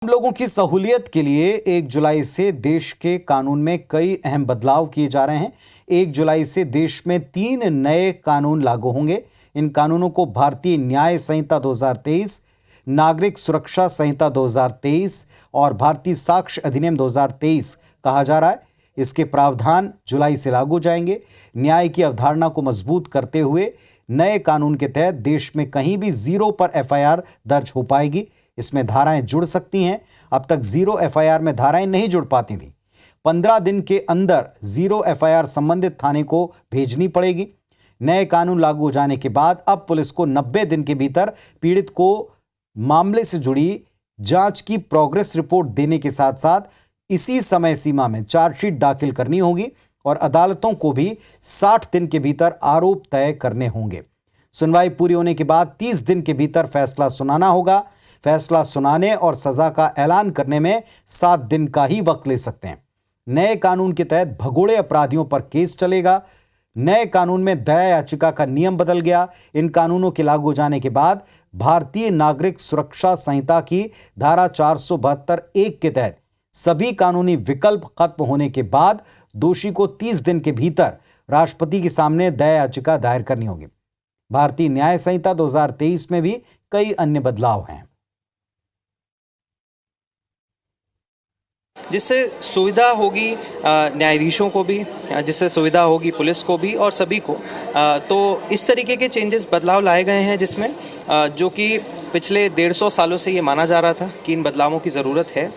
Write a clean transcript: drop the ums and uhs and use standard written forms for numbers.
आम लोगों की सहूलियत के लिए 1 जुलाई से देश के कानून में कई अहम बदलाव किए जा रहे हैं। 1 जुलाई से देश में 3 नए कानून लागू होंगे। इन कानूनों को भारतीय न्याय संहिता 2023, नागरिक सुरक्षा संहिता 2023 और भारतीय साक्ष्य अधिनियम 2023 कहा जा रहा है। इसके प्रावधान जुलाई से लागू हो जाएंगे। न्याय की अवधारणा को मजबूत करते हुए नए कानून के तहत देश में कहीं भी जीरो पर एफआईआर दर्ज हो पाएगी। इसमें धाराएं जुड़ सकती हैं। अब तक जीरो एफआईआर में धाराएं नहीं जुड़ पाती थी। 15 दिन के अंदर जीरो एफआईआर संबंधित थाने को भेजनी पड़ेगी। नए कानून लागू हो जाने के बाद अब पुलिस को 90 दिन के भीतर पीड़ित को मामले से जुड़ी जांच की प्रोग्रेस रिपोर्ट देने के साथ साथ इसी समय सीमा में चार्जशीट दाखिल करनी होगी और अदालतों को भी 60 दिन के भीतर आरोप तय करने होंगे। सुनवाई पूरी होने के बाद 30 दिन के भीतर फैसला सुनाना होगा। फैसला सुनाने और सजा का ऐलान करने में 7 दिन का ही वक्त ले सकते हैं। नए कानून के तहत भगोड़े अपराधियों पर केस चलेगा। नए कानून में दया याचिका का नियम बदल गया। इन कानूनों के लागू हो जाने के बाद भारतीय नागरिक सुरक्षा संहिता की धारा 472(1) के तहत सभी कानूनी विकल्प खत्म होने के बाद दोषी को 30 दिन के भीतर राष्ट्रपति के सामने दया याचिका दायर करनी होगी। भारतीय न्याय संहिता 2023 में भी कई अन्य बदलाव हैं, जिससे सुविधा होगी न्यायाधीशों को भी, जिससे सुविधा होगी पुलिस को भी और सभी को। तो इस तरीके के चेंजेस, बदलाव लाए गए हैं जिसमें जो कि पिछले 150 सालों से ये माना जा रहा था कि इन बदलावों की ज़रूरत है।